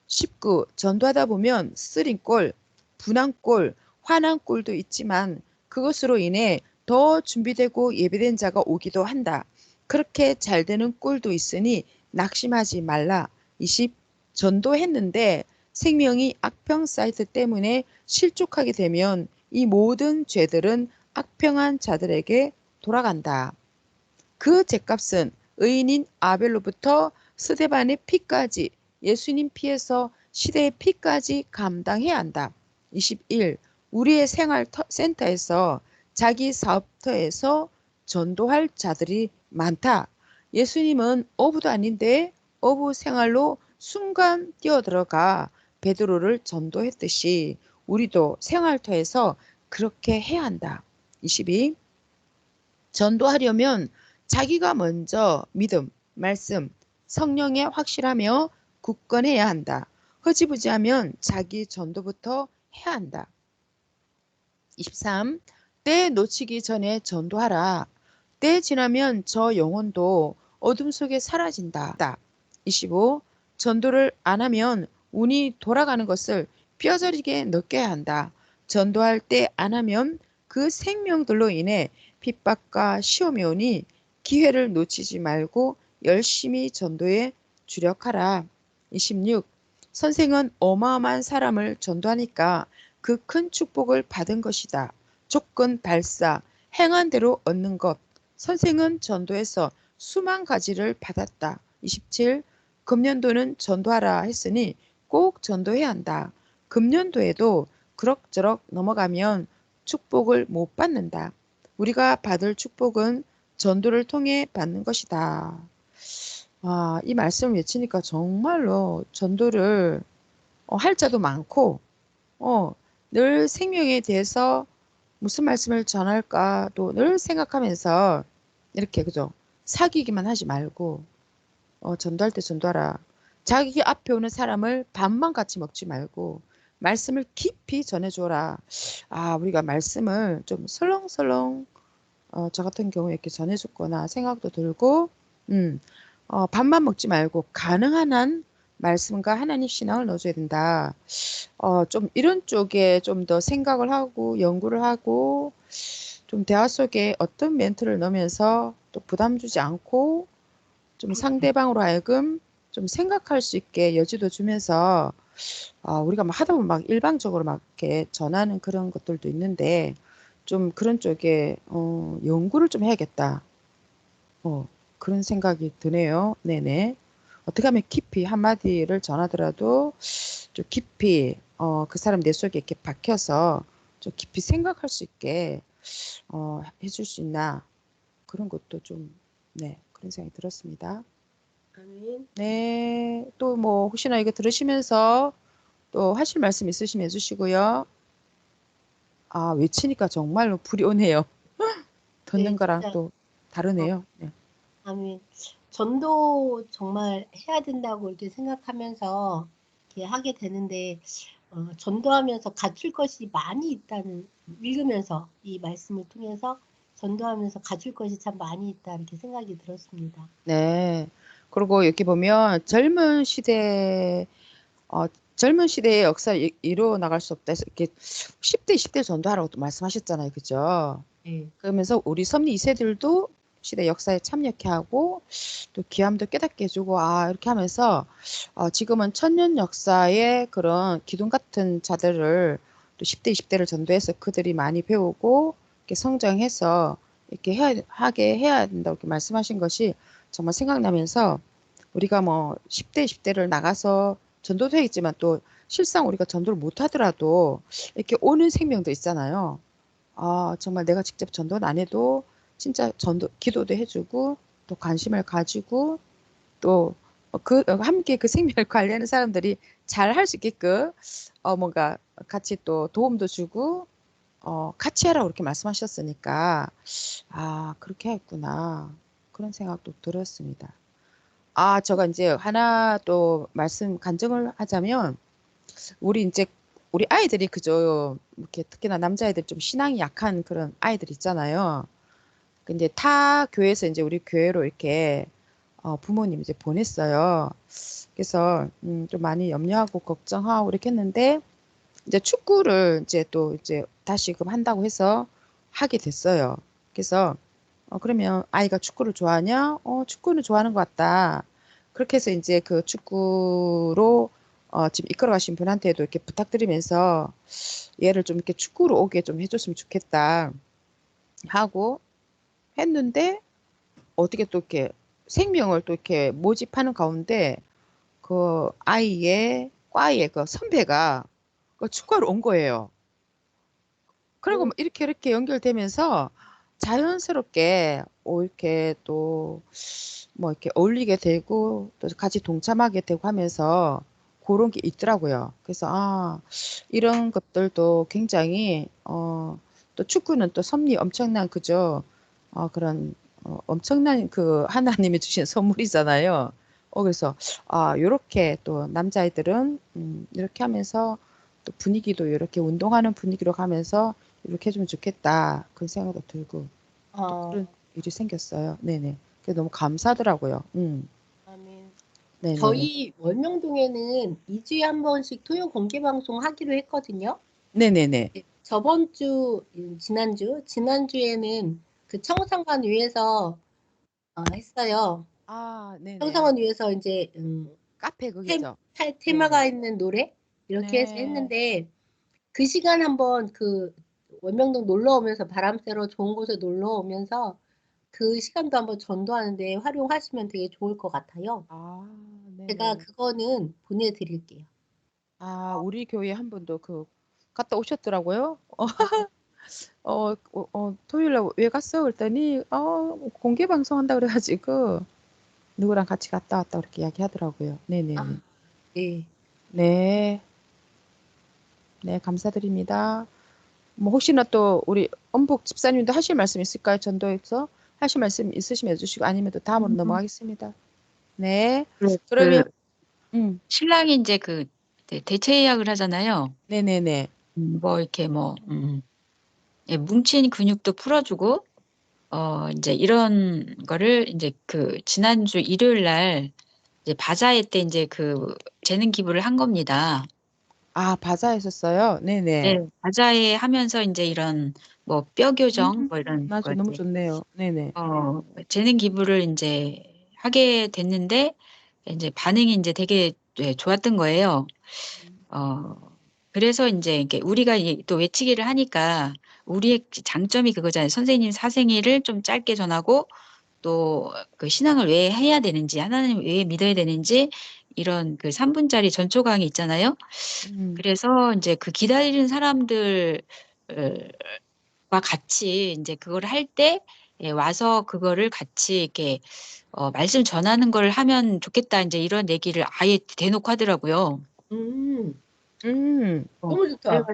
19. 전도하다 보면 쓰린 꼴, 분한 꼴, 화난 꼴도 있지만 그것으로 인해 더 준비되고 예배된 자가 오기도 한다. 그렇게 잘 되는 꼴도 있으니 낙심하지 말라. 20. 전도했는데 생명이 악평 사이트 때문에 실족하게 되면 이 모든 죄들은 악평한 자들에게 돌아간다. 그 죗값은 의인인 아벨로부터 스데반의 피까지 예수님 피에서 시대의 피까지 감당해야 한다. 21. 우리의 생활센터에서 자기 사업터에서 전도할 자들이 많다. 예수님은 어부도 아닌데 어부 생활로 순간 뛰어들어가 베드로를 전도했듯이 우리도 생활터에서 그렇게 해야 한다. 22. 전도하려면 자기가 먼저 믿음, 말씀, 성령에 확실하며 굳건해야 한다. 흐지부지하면 자기 전도부터 해야 한다. 23. 때 놓치기 전에 전도하라. 때 지나면 저 영혼도 어둠 속에 사라진다. 25. 전도를 안 하면 운이 돌아가는 것을 뼈저리게 느껴야 한다. 전도할 때 안 하면 그 생명들로 인해 핍박과 시험이 오니 기회를 놓치지 말고 열심히 전도에 주력하라. 26. 선생은 어마어마한 사람을 전도하니까 그 큰 축복을 받은 것이다. 조건 발사, 행한 대로 얻는 것. 선생은 전도에서 수만 가지를 받았다. 27. 금년도는 전도하라 했으니 꼭 전도해야 한다. 금년도에도 그럭저럭 넘어가면 축복을 못 받는다. 우리가 받을 축복은 전도를 통해 받는 것이다. 아, 이 말씀을 외치니까 정말로 전도를 할 자도 많고, 어, 늘 생명에 대해서 무슨 말씀을 전할까도 늘 생각하면서 이렇게 그죠? 사귀기만 하지 말고 전도할 때 전도하라. 자기 앞에 오는 사람을 밥만 같이 먹지 말고 말씀을 깊이 전해줘라. 아, 우리가 말씀을 좀 설렁설렁 저 같은 경우에 이렇게 전해줬거나 생각도 들고 밥만 먹지 말고 가능한 한 말씀과 하나님 신앙을 넣어줘야 된다. 좀 이런 쪽에 좀 더 생각을 하고 연구를 하고 좀 대화 속에 어떤 멘트를 넣으면서 또 부담 주지 않고 좀 상대방으로 하여금 좀 생각할 수 있게 여지도 주면서 우리가 막 하다 보면 막 일방적으로 막 이렇게 전하는 그런 것들도 있는데 좀 그런 쪽에 연구를 좀 해야겠다. 그런 생각이 드네요. 네네. 어떻게 하면 깊이 한마디를 전하더라도 좀 깊이 그 사람 내 속에 이렇게 박혀서 좀 깊이 생각할 수 있게 해줄 수 있나 그런 것도 좀 네, 그런 생각이 들었습니다. 아멘. 네, 또 뭐 혹시나 이거 들으시면서 또 하실 말씀 있으시면 해주시고요. 아, 외치니까 정말로 불이 오네요. 네, 듣는 거랑 진짜. 또 다르네요. 네. 아멘. 전도 정말 해야 된다고 이렇게 생각하면서 이렇게 하게 되는데 전도하면서 갖출 것이 많이 있다는, 읽으면서 이 말씀을 통해서 전도하면서 갖출 것이 참 많이 있다 이렇게 생각이 들었습니다. 네. 그리고 이렇게 보면 젊은 시대의 역사 이루어 나갈 수 없다 해서 이렇게 10대, 20대 전도하라고 또 말씀하셨잖아요. 그죠? 네. 그러면서 우리 섭리 2세들도 시대 역사에 참여케 하고 또 귀함도 깨닫게 해주고 이렇게 하면서 지금은 천년 역사의 그런 기둥 같은 자들을 또 10대, 20대를 전도해서 그들이 많이 배우고 이렇게 성장해서 이렇게 하게 해야 된다고 이렇게 말씀하신 것이 정말 생각나면서 우리가 뭐 10대, 20대를 나가서 전도도 있지만 또 실상 우리가 전도를 못 하더라도 이렇게 오는 생명도 있잖아요. 정말 내가 직접 전도는 안 해도 진짜 기도도 해주고 또 관심을 가지고 또 함께 그 생명을 관리하는 사람들이 잘 할 수 있게끔 뭔가 같이 또 도움도 주고 같이 하라고 그렇게 말씀하셨으니까 그렇게 했구나. 그런 생각도 들었습니다. 제가 이제 하나 또 간증을 하자면 우리 아이들이 그저 이렇게 특히나 남자아이들 좀 신앙이 약한 그런 아이들 있잖아요. 근데 타 교회에서 이제 우리 교회로 이렇게 부모님 이제 보냈어요. 그래서 좀 많이 염려하고 걱정하고 이렇게 했는데 이제 축구를 이제 다시금 한다고 해서 하게 됐어요. 그래서 그러면 아이가 축구를 좋아하냐? 축구는 좋아하는 것 같다. 그렇게 해서 이제 그 축구로 지금 이끌어 가신 분한테도 이렇게 부탁드리면서 얘를 좀 이렇게 축구로 오게 좀 해줬으면 좋겠다 하고 했는데 어떻게 또 이렇게 생명을 또 이렇게 모집하는 가운데 그 아이의 과의 그 선배가 그 축구하러 온 거예요. 그리고 뭐 이렇게 연결되면서 자연스럽게 이렇게 또 뭐 이렇게 어울리게 되고 또 같이 동참하게 되고 하면서 그런 게 있더라고요. 그래서 이런 것들도 굉장히 또 축구는 또 섭리 엄청난 그죠? 그런 엄청난 그 하나님이 주신 선물이잖아요. 그래서 요렇게 또 남자아이들은 이렇게 하면서 또 분위기도 이렇게 운동하는 분위기로 가면서 이렇게 해주면 좋겠다. 그런 생각도 들고 또 어, 그런 일이 생겼어요. 네네. 그게 너무 감사하더라고요. 아멘. 네네네. 저희 월명동에는 2주에 한 번씩 토요 공개 방송 하기로 했거든요. 네네네. 네, 지난주에는 그 청상관 위에서 했어요. 네네. 청상원 위에서 이제 카페 거기죠. 네네. 테마가 있는 노래 이렇게 해서 네. 했는데 그 시간 한번 그 원명동 놀러 오면서 바람 쐬러 좋은 곳에 놀러 오면서 그 시간도 한번 전도하는데 활용하시면 되게 좋을 것 같아요. 제가 네네. 그거는 보내드릴게요. 우리 교회 한 분도 갔다 오셨더라고요. 토요일 날 왜 갔어? 그랬더니, 공개 방송한다 그래가지고, 누구랑 같이 갔다 왔다 그렇게 이야기하더라고요. 네네네. 아, 네. 네. 네, 감사드립니다. 뭐 혹시나 또 우리 엄복 집사님도 하실 말씀 있을까요? 전도에서 하실 말씀 있으시면 해주시고 아니면 또 다음으로 음. 넘어가겠습니다. 네. 네, 그러면 신랑이 이제 대체 예약을 하잖아요. 네네네. 뭐 이렇게 예, 뭉친 근육도 풀어주고 이제 이런 거를 이제 지난주 일요일 날 이제 바자회 때 이제 재능 기부를 한 겁니다. 바자하셨어요? 네네. 네, 바자회 하면서 이제 이런 뭐 뼈 교정 뭐 이런 거 맞아. 너무 이제 좋네요. 네네. 재능 기부를 이제 하게 됐는데 이제 반응이 이제 되게 좋았던 거예요. 그래서 이제 이게 우리가 또 외치기를 하니까 우리의 장점이 그거잖아요. 선생님 사생애를 좀 짧게 전하고 또 그 신앙을 왜 해야 되는지, 하나님 왜 믿어야 되는지 이런 3분짜리 전초 강의 있잖아요. 음, 그래서 이제 기다리는 사람들 과 같이 이제 그걸 할 때 와서 그거를 같이 이렇게 말씀 전하는 걸 하면 좋겠다. 이제 이런 얘기를 아예 대놓고 하더라고요. 음, 음. 너무 좋다.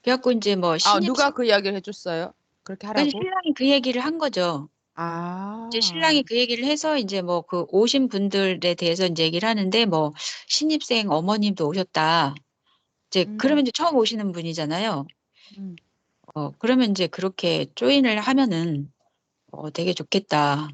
그래갖고 이제 뭐 누가 그 이야기를 해줬어요? 그렇게 하라고? 신랑이 그 얘기를 한 거죠. 이제 아, 신랑이 그 얘기를 해서 이제 뭐 오신 분들에 대해서 이제 얘기를 하는데 뭐 신입생 어머님도 오셨다. 이제 음. 그러면 이제 처음 오시는 분이잖아요. 음. 그러면 이제 그렇게 조인을 하면은 되게 좋겠다.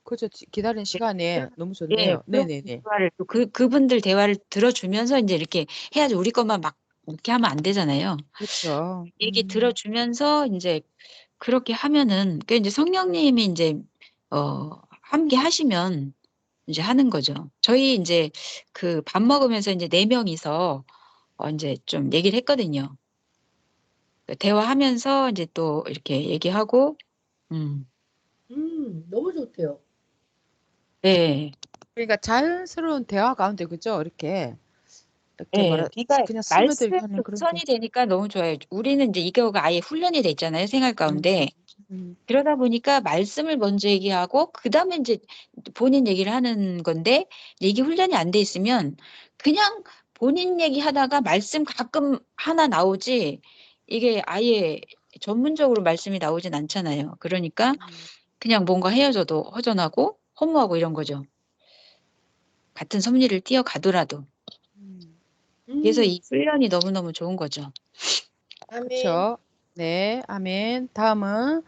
그죠. 기다린 네. 시간에 너무 예. 좋네요. 그런 네네네. 대화를 또 그분들 대화를 들어주면서 인제 이렇게 해야지 우리 것만 막 이렇게 하면 안 되잖아요. 그쵸. 얘기 들어주면서 인제 그렇게 하면은 그 인제 성령님이 인제 함께 하시면 이제 하는 거죠. 저희 인제 그 밥 먹으면서 인제 4 명이서 인제 좀 얘기를 했거든요. 그 대화하면서 인제 또 이렇게 얘기하고 음. 너무 좋대요. 네. 그러니까 자연스러운 대화 가운데 그죠? 이렇게 예. 뭐라 그러니까 그냥 스며들게 말씀 하는 그런 게. 독선이 되니까 너무 좋아요. 우리는 인제 이거가 아예 훈련이 돼 있잖아요, 생활 가운데. 음. 음. 그러다 보니까 말씀을 먼저 얘기하고 그다음에 인제 본인 얘기를 하는 건데 이게 훈련이 안 돼 있으면 그냥 본인 얘기하다가 말씀 가끔 하나 나오지 이게 아예 전문적으로 말씀이 나오진 않잖아요. 그러니까 음. 그냥 뭔가 헤어져도 허전하고 허무하고 이런 거죠. 같은 섭리를 뛰어가더라도. 음. 그래서 음. 이 훈련이 너무너무 좋은 거죠. 아멘. 그쵸. 네. 아멘. 다음은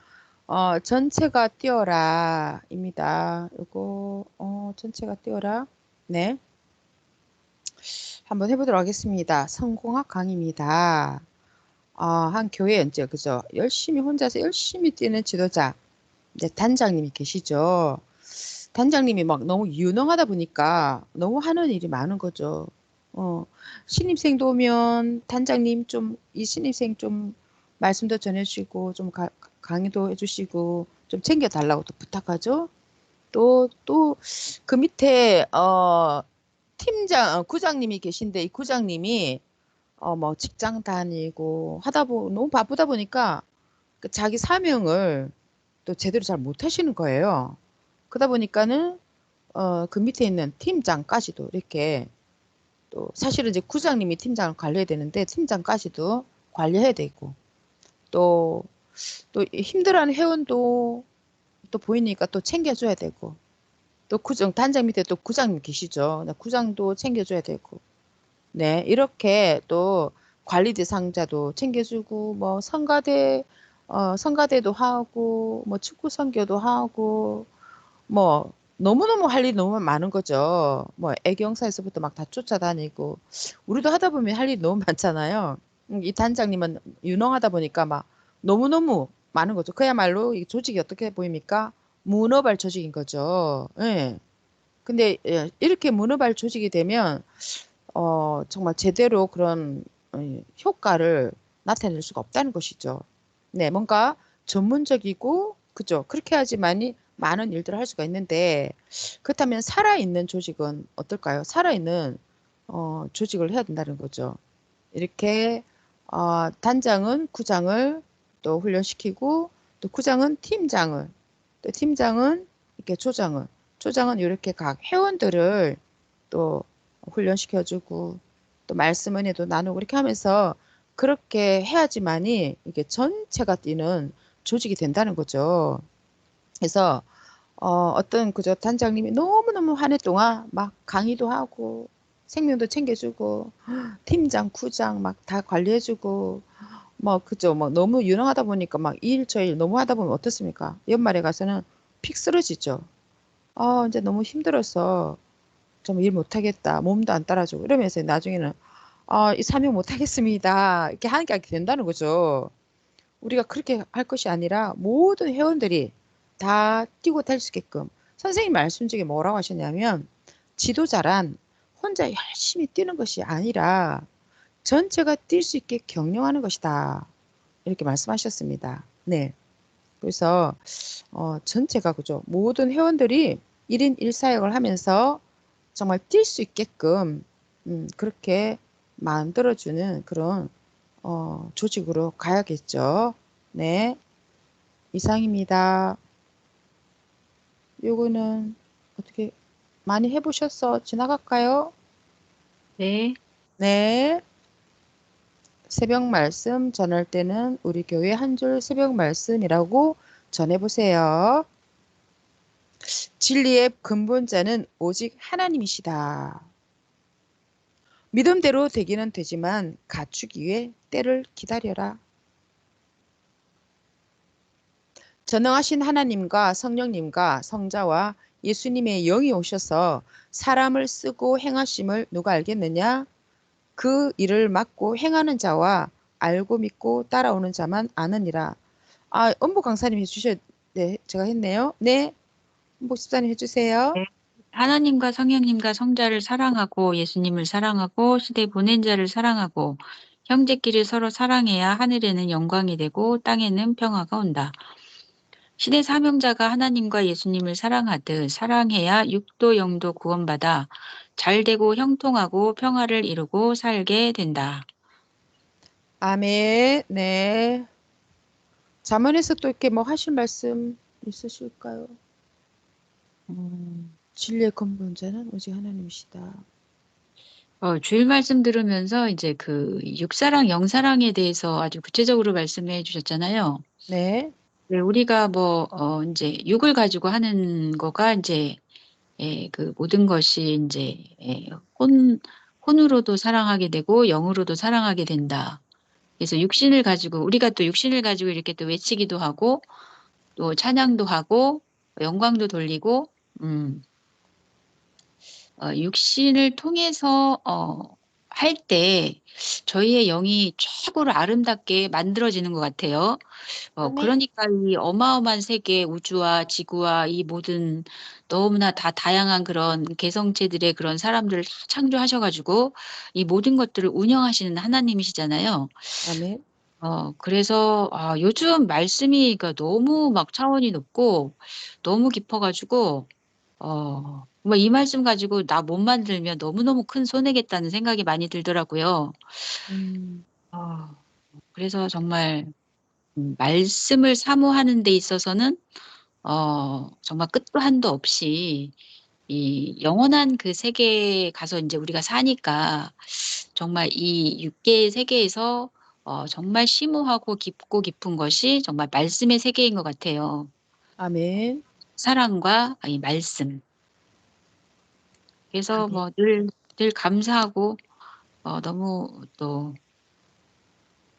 전체가 뛰어라입니다. 요거 전체가 뛰어라. 네. 한번 해 보도록 하겠습니다. 성공학 강의입니다. 한 교회 이제 그죠? 열심히 혼자서 열심히 뛰는 지도자 이제 단장님이 계시죠. 단장님이 막 너무 유능하다 보니까 너무 하는 일이 많은 거죠. 신입생도 오면 단장님 좀 이 신입생 좀 말씀도 전해주시고 좀 강의도 해주시고 좀 챙겨달라고 또 부탁하죠. 또 그 밑에 구장님이 계신데 이 구장님이 뭐 직장 다니고 너무 바쁘다 보니까 그 자기 사명을 또 제대로 잘 못하시는 거예요. 그러다 보니까는 그 밑에 있는 팀장까지도 이렇게 또 사실은 이제 구장님이 팀장을 관리해야 되는데 팀장까지도 관리해야 되고 또 힘들어하는 회원도 또 보이니까 또 챙겨줘야 되고 또 단장 밑에 또 구장님 계시죠. 네, 구장도 챙겨줘야 되고 네 이렇게 또 관리 대상자도 챙겨주고 뭐 성가대도 하고 뭐 축구 선교도 하고 뭐 너무너무 할 일이 너무 많은 거죠. 뭐 애경사에서부터 막 다 쫓아다니고 우리도 하다 보면 할 일이 너무 많잖아요. 이 단장님은 유능하다 보니까 막 너무너무 많은 거죠. 그야말로 이 조직이 어떻게 보입니까? 문어발 조직인 거죠. 예. 근데 이렇게 문어발 조직이 되면 정말 제대로 그런 효과를 나타낼 수가 없다는 것이죠. 네, 뭔가 전문적이고, 그죠? 그렇게 해야지만이 많은 일들을 할 수가 있는데, 그렇다면 살아있는 조직은 어떨까요? 살아있는 조직을 해야 된다는 거죠. 이렇게 단장은 구장을 또 훈련시키고, 또 구장은 팀장을, 또 팀장은 이렇게 조장은 이렇게 각 회원들을 또 훈련시켜주고 또 말씀 은혜도 나누고 이렇게 하면서 그렇게 해야지만이 이게 전체가 뛰는 조직이 된다는 거죠. 그래서 어떤 그저 단장님이 너무너무 한 해 동안 막 강의도 하고 생명도 챙겨주고 팀장, 구장 막 다 관리해주고 뭐 그죠. 뭐 너무 유능하다 보니까 막 이 일 저 일 너무 하다 보면 어떻습니까? 연말에 가서는 픽 쓰러지죠. 이제 너무 힘들어서 좀 일 못하겠다. 몸도 안 따라주고 이러면서 나중에는 이 사명 못하겠습니다. 이렇게 하는 게 된다는 거죠. 우리가 그렇게 할 것이 아니라 모든 회원들이 다 뛰고 탈 수 있게끔 선생님 말씀 중에 뭐라고 하셨냐면 지도자란 혼자 열심히 뛰는 것이 아니라 전체가 뛸 수 있게 격려하는 것이다. 이렇게 말씀하셨습니다. 네. 그래서 전체가 그죠. 모든 회원들이 1인 1사역을 하면서 정말 뛸 수 있게끔 그렇게 만들어주는 그런 조직으로 가야겠죠. 네, 이상입니다. 요거는 어떻게 많이 해보셔서 지나갈까요? 네. 네. 새벽 말씀 전할 때는 우리 교회 한 줄 새벽 말씀이라고 전해보세요. 진리의 근본자는 오직 하나님이시다. 믿음대로 되기는 되지만 갖추기 위해 때를 기다려라. 전능하신 하나님과 성령님과 성자와 예수님의 영이 오셔서 사람을 쓰고 행하심을 누가 알겠느냐? 그 일을 맡고 행하는 자와 알고 믿고 따라오는 자만 아느니라. 엄보 강사님 해주셔야, 네, 제가 했네요. 네, 엄보 집사님 해주세요. 네. 하나님과 성령님과 성자를 사랑하고 예수님을 사랑하고 시대 보낸 자를 사랑하고 형제끼리 서로 사랑해야 하늘에는 영광이 되고 땅에는 평화가 온다. 시대 사명자가 하나님과 예수님을 사랑하듯 사랑해야 육도 영도 구원받아 잘되고 형통하고 평화를 이루고 살게 된다. 아멘. 네. 잠언에서 또 이렇게 뭐 하실 말씀 있으실까요? 진리의 근본자는 오직 하나님이시다. 주일 말씀 들으면서 이제 그 육사랑 영사랑에 대해서 아주 구체적으로 말씀해 주셨잖아요. 네. 네, 우리가 뭐, 이제 육을 가지고 하는 거가 이제, 그 모든 것이 이제, 혼으로도 사랑하게 되고 영으로도 사랑하게 된다. 그래서 육신을 가지고, 우리가 또 육신을 가지고 이렇게 또 외치기도 하고, 또 찬양도 하고, 영광도 돌리고, 육신을 통해서, 할 때 저희의 영이 최고로 아름답게 만들어지는 것 같아요. 아멘. 그러니까 이 어마어마한 세계, 우주와 지구와 이 모든 너무나 다 다양한 그런 개성체들의 그런 사람들을 다 창조하셔가지고 이 모든 것들을 운영하시는 하나님이시잖아요. 아멘. 그래서 요즘 말씀이 그러니까 너무 막 차원이 높고 너무 깊어가지고 뭐 이 말씀 가지고 나 못 만들면 너무너무 큰 손해겠다는 생각이 많이 들더라고요. 음, 그래서 정말 말씀을 사모하는 데 있어서는 정말 끝도 한도 없이 이 영원한 그 세계에 가서 이제 우리가 사니까 정말 이 육계의 세계에서 정말 심오하고 깊고 깊은 것이 정말 말씀의 세계인 것 같아요. 아멘. 사랑과 이 말씀. 그래서 아멘. 뭐 늘 감사하고 너무 또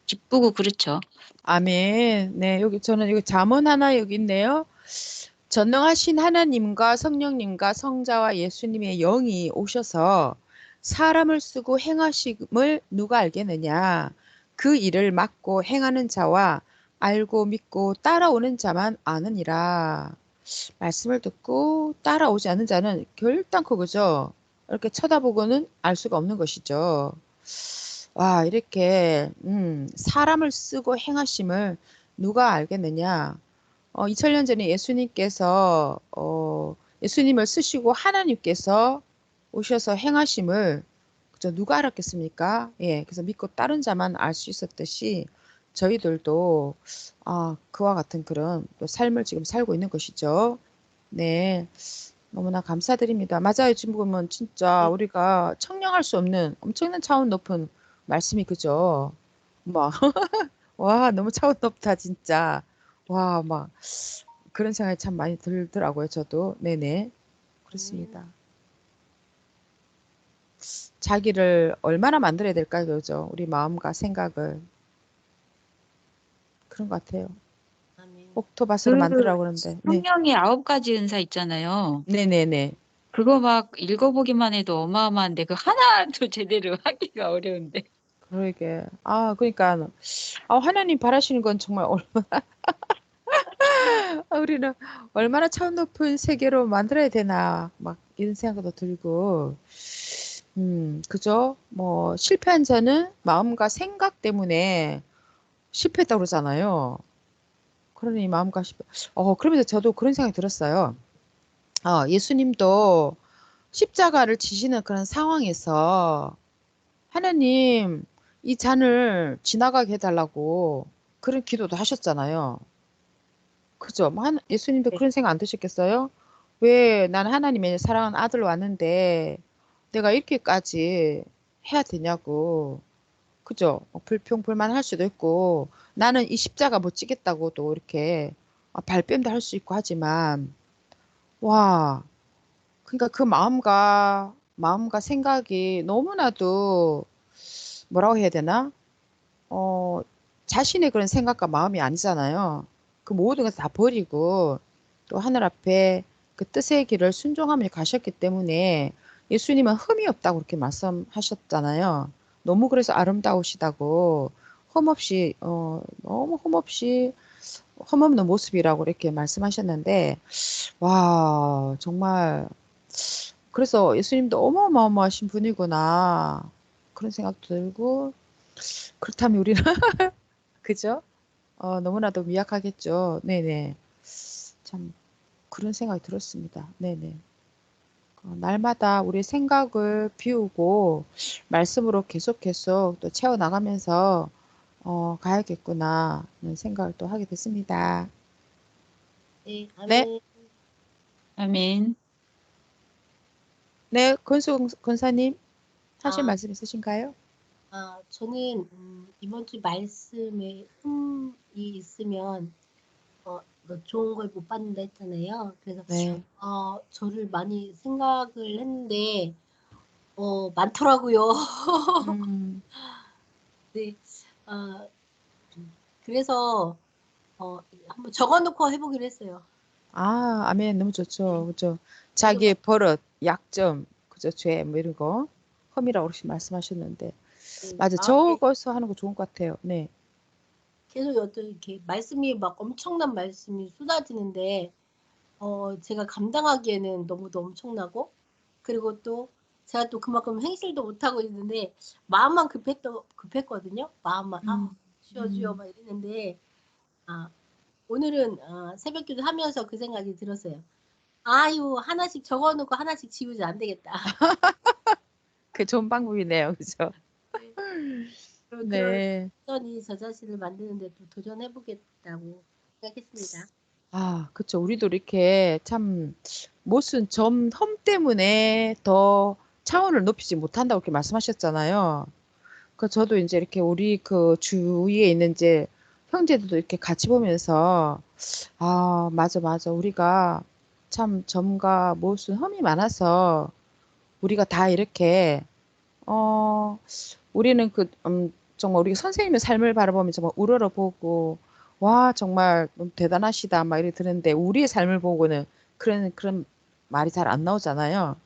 기쁘고 그렇죠. 아멘. 네, 여기 저는 여기 잠언 하나 여기 있네요. 전능하신 하나님과 성령님과 성자와 예수님의 영이 오셔서 사람을 쓰고 행하심을 누가 알겠느냐? 그 일을 맡고 행하는 자와 알고 믿고 따라오는 자만 아느니라. 말씀을 듣고 따라오지 않는 자는 결단코 그죠? 이렇게 쳐다보고는 알 수가 없는 것이죠. 와, 이렇게 사람을 쓰고 행하심을 누가 알겠느냐? 2000년 전에 예수님께서 예수님을 쓰시고 하나님께서 오셔서 행하심을 그저 누가 알았겠습니까? 예, 그래서 믿고 따른 자만 알 수 있었듯이 저희들도 그와 같은 그런 또 삶을 지금 살고 있는 것이죠. 네, 너무나 감사드립니다. 맞아요. 지금 보면 진짜 네. 우리가 청량할 수 없는 엄청난 차원 높은 말씀이 그죠? 막, 와, 너무 차원 높다, 진짜. 와, 막, 그런 생각이 참 많이 들더라고요, 저도. 네네. 아멘. 그렇습니다. 자기를 얼마나 만들어야 될까요, 그죠? 우리 마음과 생각을. 그런 것 같아요. 아멘. 옥토바스로 그 만들라고 그러는데. 네. 성령의 9가지 은사 있잖아요. 네네네. 그거 막 읽어보기만 해도 어마어마한데 그 하나도 제대로 하기가 어려운데. 그러게. 그러니까, 하나님 바라시는 건 정말 우리는 얼마나 차원 높은 세계로 만들어야 되나, 막, 이런 생각도 들고, 그죠? 뭐, 실패한 자는 마음과 생각 때문에 실패했다고 그러잖아요. 그러니 마음과 실패. 그러면서 저도 그런 생각이 들었어요. 예수님도 십자가를 지시는 그런 상황에서 하나님, 이 잔을 지나가게 해달라고 그런 기도도 하셨잖아요. 그죠? 뭐 예수님도 네. 그런 생각 안 드셨겠어요? 왜 난 하나님의 사랑하는 아들 왔는데 내가 이렇게까지 해야 되냐고. 그죠? 불평불만 할 수도 있고 나는 이 십자가 못 지겠다고도 이렇게 발뺌도 할 수 있고 하지만 와, 그러니까 그 마음과 마음과 생각이 너무나도 뭐라고 해야 되나? 어, 자신의 그런 생각과 마음이 아니잖아요. 그 모든 것을 다 버리고 또 하늘 앞에 그 뜻의 길을 순종하며 가셨기 때문에 예수님은 흠이 없다고 그렇게 말씀하셨잖아요. 너무 그래서 아름다우시다고 흠없이 너무 흠없이 흠없는 모습이라고 이렇게 말씀하셨는데 와 정말 그래서 예수님도 어마어마하신 분이구나 그런 생각도 들고 그렇다면 우리는 그죠? 너무나도 미약하겠죠. 네네. 참 그런 생각이 들었습니다. 네네. 날마다 우리 생각을 비우고 말씀으로 계속 또 채워나가면서 가야겠구나 하는 생각을 또 하게 됐습니다. 네, 네, 아멘. 아멘. 네, 권수 권사님 하실 아, 말씀 있으신가요? 저는 이번 주 말씀에 흠이 있으면 너 좋은 걸 못 받는다 했잖아요. 그래서 네. 저를 많이 생각을 했는데 많더라고요. 음, 네, 어, 그래서 한번 적어놓고 해보기로 했어요. 아멘. 너무 좋죠. 네, 그죠. 그래서 자기의 버릇, 약점, 그죠. 죄, 뭐 이런 거. 험이라고 그렇게 말씀하셨는데. 맞아. 마음에 적어서 하는 거 좋은 것 같아요. 네. 계속 어떤 이렇게 말씀이 막 엄청난 말씀이 쏟아지는데 제가 감당하기에는 너무도 엄청나고 그리고 또 제가 또 그만큼 행실도 못하고 있는데 마음만 급했거든요. 마음만 음, 주여 주여 음. 막 이랬는데 아, 오늘은 새벽기도 하면서 그 생각이 들었어요. 아유 하나씩 적어놓고 하나씩 지우자 안 되겠다. 그 좋은 방법이네요. 그죠? 네. 네. 그러니 저 자신을 만드는데 또 도전해보겠다고 생각했습니다. 그쵸. 우리도 이렇게 참 못쓴 험 때문에 더 차원을 높이지 못한다고 이렇게 말씀하셨잖아요. 저도 이제 이렇게 우리 그 주위에 있는 이제 형제들도 이렇게 같이 보면서 맞아, 맞아. 우리가 참 점과 못쓴 험이 많아서 우리가 다 이렇게 어, 우리는 정말 우리 선생님의 삶을 바라보면 정말 우러러보고, 와, 정말 너무 대단하시다, 막 이렇게 드는데, 우리의 삶을 보고는 그런 말이 잘 안 나오잖아요.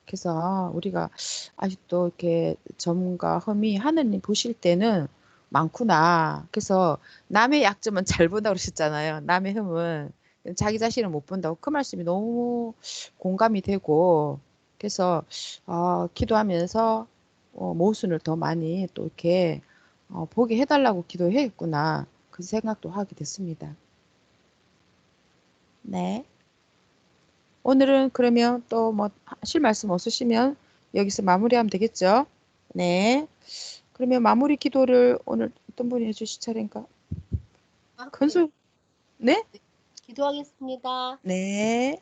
그래서, 우리가 아직도 이렇게 점과 험이 하느님 보실 때는 많구나. 그래서, 남의 약점은 잘 본다고 그러셨잖아요. 남의 흠은. 자기 자신을 못 본다고. 그 말씀이 너무 공감이 되고, 그래서, 기도하면서 모순을 더 많이 또 이렇게 보게 해달라고 기도해야겠구나. 그 생각도 하게 됐습니다. 네. 오늘은 그러면 또 뭐 하실 말씀 없으시면 여기서 마무리하면 되겠죠? 네. 그러면 마무리 기도를 오늘 어떤 분이 해주실 차례인가? 네. 건수, 네? 기도하겠습니다. 네.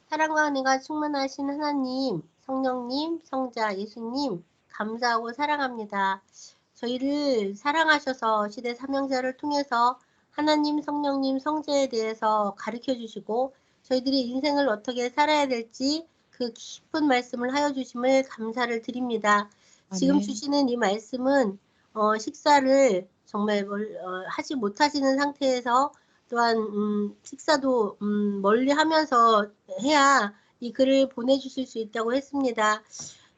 사랑과 은혜가 충만하신 하나님, 성령님, 성자, 예수님, 감사하고 사랑합니다. 저희를 사랑하셔서 시대 사명자를 통해서 하나님, 성령님, 성자에 대해서 가르쳐 주시고 저희들이 인생을 어떻게 살아야 될지 그 깊은 말씀을 하여 주심을 감사를 드립니다. 지금 아멘. 주시는 이 말씀은 식사를 정말 하지 못하시는 상태에서 또한 식사도 멀리 하면서 해야 이 글을 보내주실 수 있다고 했습니다.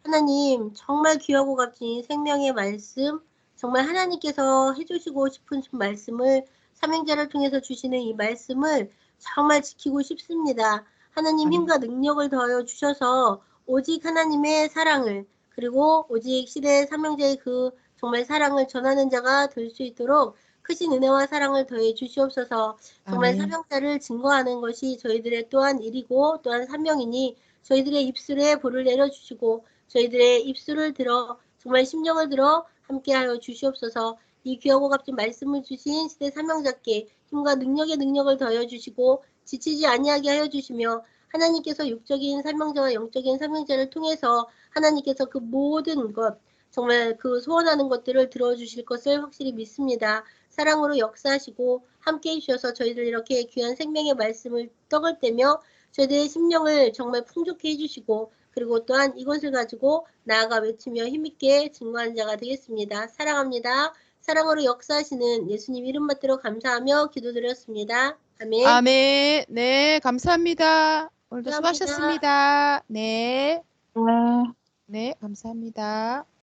하나님 정말 귀하고 값진 생명의 말씀 정말 하나님께서 해주시고 싶은 말씀을 삼행자를 통해서 주시는 이 말씀을 정말 지키고 싶습니다. 하나님 아멘. 힘과 능력을 더하여 주셔서 오직 하나님의 사랑을 그리고 오직 시대의 삼형제의 그 정말 사랑을 전하는 자가 될 수 있도록 크신 은혜와 사랑을 더해 주시옵소서. 정말 아멘. 사명자를 증거하는 것이 저희들의 또한 일이고 또한 사명이니 저희들의 입술에 볼을 내려주시고 저희들의 입술을 들어 정말 심령을 들어 함께하여 주시옵소서. 이 귀하고 값진 말씀을 주신 시대 사명자께 힘과 능력의 능력을 더하여 주시고 지치지 아니하게 하여 주시며 하나님께서 육적인 사명자와 영적인 사명자를 통해서 하나님께서 그 모든 것 정말 그 소원하는 것들을 들어주실 것을 확실히 믿습니다. 사랑으로 역사하시고 함께해 주셔서 저희들 이렇게 귀한 생명의 말씀을 떡을 떼며 저희들의 심령을 정말 풍족해 해주시고 그리고 또한 이것을 가지고 나아가 외치며 힘있게 증거하는 자가 되겠습니다. 사랑합니다. 사랑으로 역사하시는 예수님 이름 받들어 감사하며 기도드렸습니다. 아멘. 아멘. 네, 감사합니다. 오늘도 감사합니다. 수고하셨습니다. 네, 네. 네, 감사합니다.